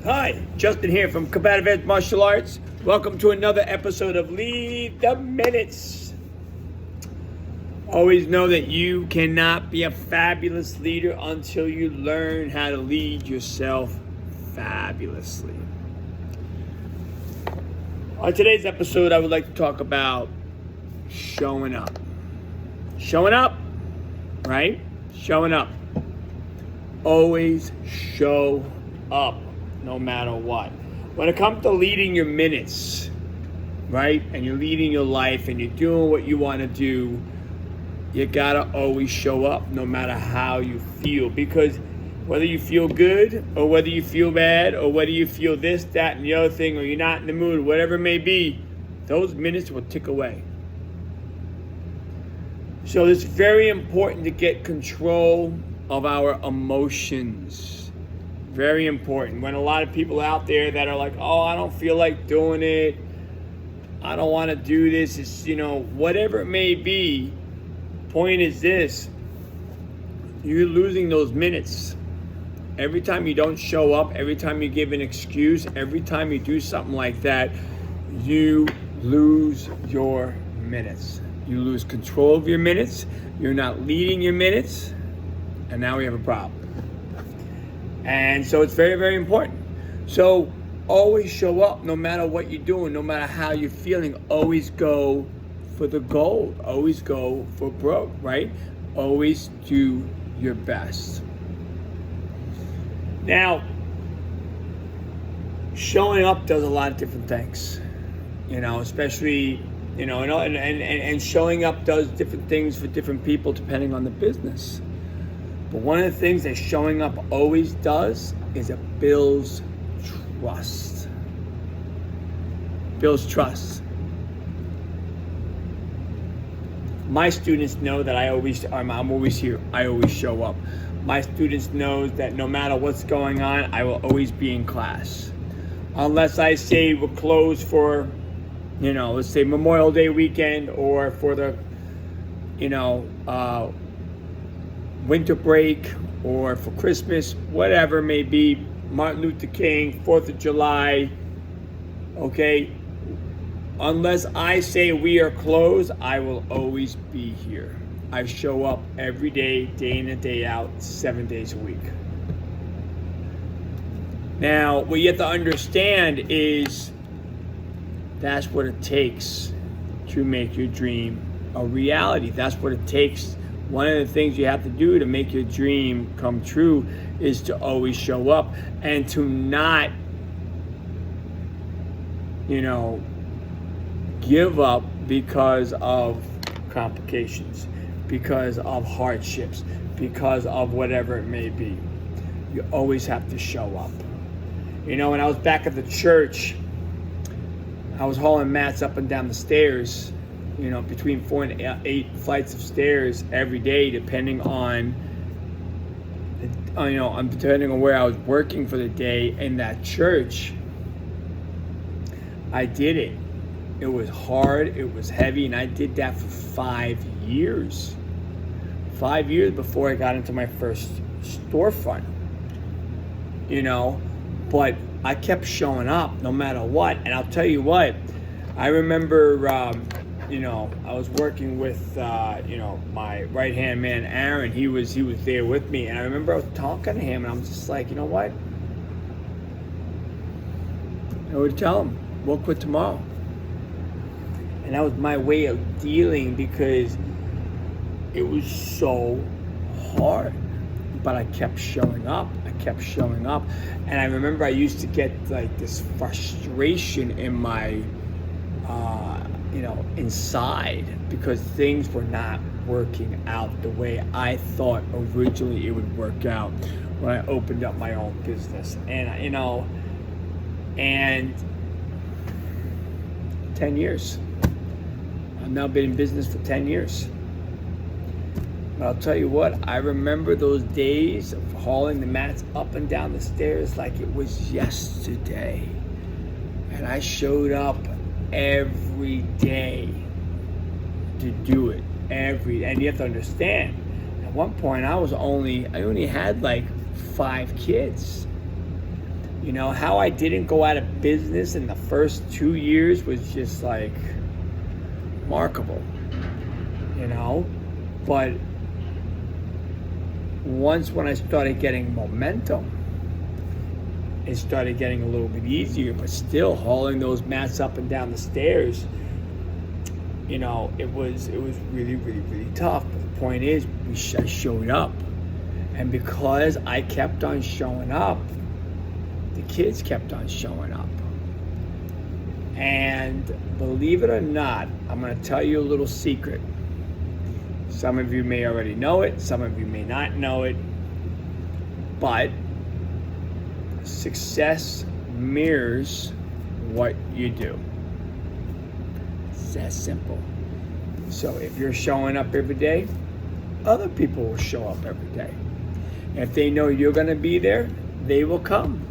Hi, Justin here from Combative Edge Martial Arts. Welcome to another episode of Lead the Minutes. Always know that you cannot be a fabulous leader until you learn how to lead yourself fabulously. On today's episode, I would like to talk about showing up. Showing up, right? Showing up. Always show up, no matter what. When it comes to leading your minutes, right? And you're leading your life and you're doing what you want to do, you gotta always show up no matter how you feel. Because whether you feel good or whether you feel bad or whether you feel this, that, and the other thing, or you're not in the mood, whatever it may be, those minutes will tick away. So it's very important to get control of our emotions. Very important. When a lot of people out there that are like, oh, I don't feel like doing it, I don't want to do this, it's, whatever it may be, point is this: you're losing those minutes. Every time you don't show up, every time you give an excuse, every time you do something like that, you lose your minutes. You lose control of your minutes. You're not leading your minutes. And now we have a problem. And so it's very, very important. So always show up no matter what you're doing, no matter how you're feeling. Always go for the goal. Always go for broke, right? Always do your best. Now, showing up does a lot of different things, especially, and showing up does different things for different people depending on the business. But one of the things that showing up always does is it builds trust. Builds trust. My students know that I'm always here. I always show up. My students know that no matter what's going on, I will always be in class. Unless I say we're closed for, let's say Memorial Day weekend or for the, winter break or for Christmas, whatever it may be, Martin Luther King, 4th of July, okay? Unless I say we are closed, I will always be here. I show up every day, day in and day out, 7 days a week. Now, what you have to understand is that's what it takes to make your dream a reality. That's what it takes. One of the things you have to do to make your dream come true is to always show up and to not, give up because of complications, because of hardships, because of whatever it may be. You always have to show up. When I was back at the church, I was hauling mats up and down the stairs, between 4 and 8 flights of stairs every day, depending on where I was working for the day in that church. I did it. It was hard, it was heavy, and I did that for 5 years. 5 years before I got into my first storefront, but I kept showing up no matter what. And I'll tell you what, I remember, I was working with, my right-hand man, Aaron. He was there with me. And I remember I was talking to him, and I'm just like, you know what? I would tell him, we'll quit tomorrow. And that was my way of dealing, because it was so hard. But I kept showing up. And I remember I used to get like this frustration in my, inside, because things were not working out the way I thought originally it would work out when I opened up my own business. And, and 10 years. I've now been in business for 10 years. But I'll tell you what, I remember those days of hauling the mats up and down the stairs like it was yesterday. And I showed up every day to do it. And you have to understand, at one point I only had like 5 kids. You know, how I didn't go out of business in the first 2 years was just like remarkable, you know? But once when I started getting momentum, it started getting a little bit easier, but still hauling those mats up and down the stairs, you know, it was really, really, really tough. But the point is, I showed up. And because I kept on showing up, the kids kept on showing up. And believe it or not, I'm going to tell you a little secret. Some of you may already know it, some of you may not know it, but success mirrors what you do. It's that simple. So if you're showing up every day, other people will show up every day. If they know you're going to be there, they will come.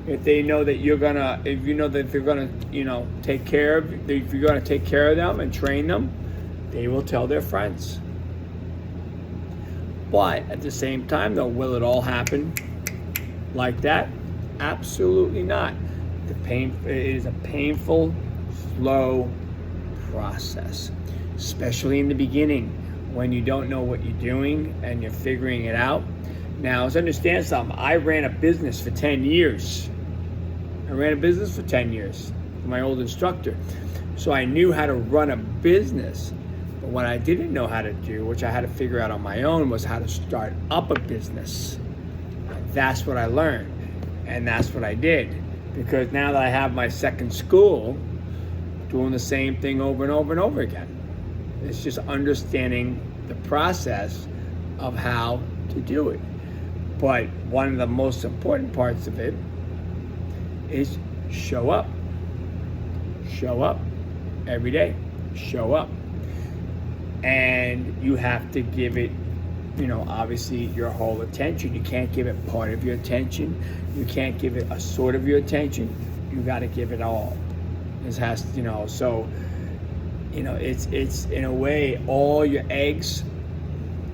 If they know that you're going to, if you know that they're going to, you know, take care of, if you're going to take care of them and train them, they will tell their friends. But at the same time, though, will it all happen like that? Absolutely not. It is a painful, slow process, especially in the beginning when you don't know what you're doing and you're figuring it out. Now, let's understand something. I ran a business for 10 years. My old instructor. So I knew how to run a business. But what I didn't know how to do, which I had to figure out on my own, was how to start up a business. That's what I learned. And that's what I did. Because now that I have my second school, doing the same thing over and over and over again. It's just understanding the process of how to do it. But one of the most important parts of it is show up. Show up every day. Show up. And you have to give it, you know, obviously your whole attention. You can't give it part of your attention. You can't give it a sort of your attention. You got to give it all. This has, you know, so, you know, it's in a way, all your eggs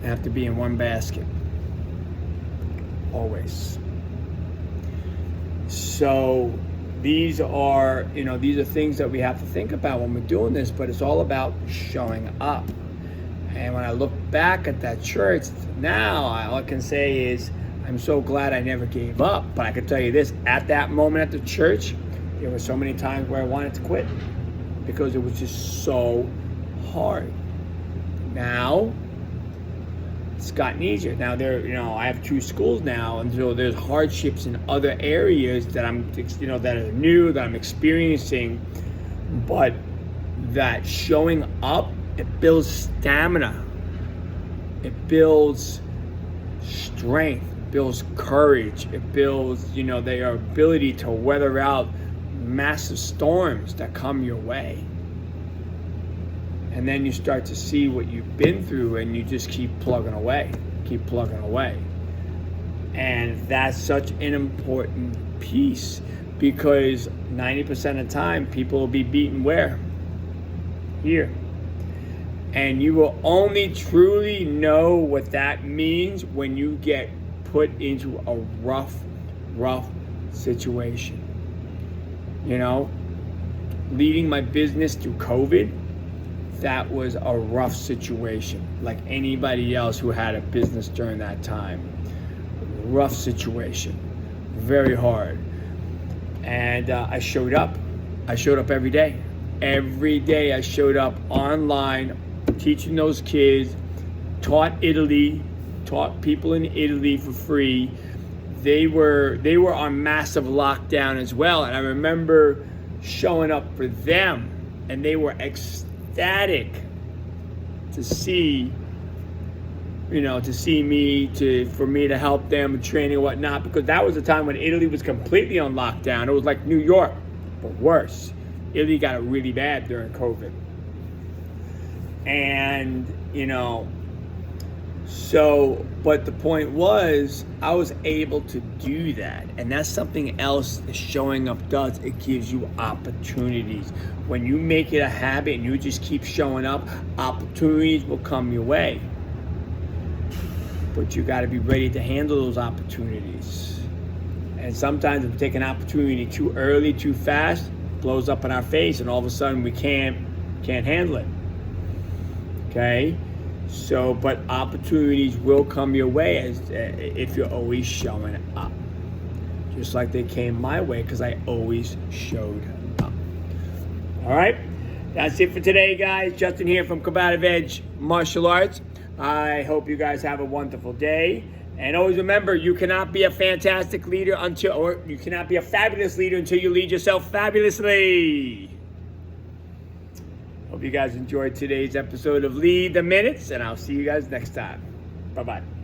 have to be in one basket. Always. So these are things that we have to think about when we're doing this, but it's all about showing up. And when I look back at that church now, all I can say is I'm so glad I never gave up. But I can tell you this, at that moment at the church, there were so many times where I wanted to quit because it was just so hard. Now it's gotten easier. Now I have 2 schools now, and so there's hardships in other areas that that are new, that I'm experiencing. But that showing up, it builds stamina. It builds strength. It builds courage. It builds, their ability to weather out massive storms that come your way. And then you start to see what you've been through, and you just keep plugging away. And that's such an important piece, because 90% of the time, people will be beaten where? Here. And you will only truly know what that means when you get put into a rough situation. Leading my business through COVID, that was a rough situation, like anybody else who had a business during that time. Rough situation, very hard. And I showed up. I showed up every day. Every day I showed up online, teaching those kids, taught people in Italy for free. They were on massive lockdown as well, and I remember showing up for them, and they were ecstatic to see me, for me to help them with training and whatnot, because that was the time when Italy was completely on lockdown. It was like New York, but worse. Italy got it really bad during COVID. And, but the point was, I was able to do that. And that's something else that showing up does. It gives you opportunities. When you make it a habit and you just keep showing up, opportunities will come your way. But you got to be ready to handle those opportunities. And sometimes if we take an opportunity too early, too fast, it blows up in our face, and all of a sudden we can't handle it. Okay? So, but opportunities will come your way if you're always showing up. Just like they came my way because I always showed up. All right? That's it for today, guys. Justin here from Combative Edge Martial Arts. I hope you guys have a wonderful day. And always remember, you cannot be a fantastic leader or you cannot be a fabulous leader until you lead yourself fabulously. Hope you guys enjoyed today's episode of Lead the Minutes, and I'll see you guys next time. Bye-bye.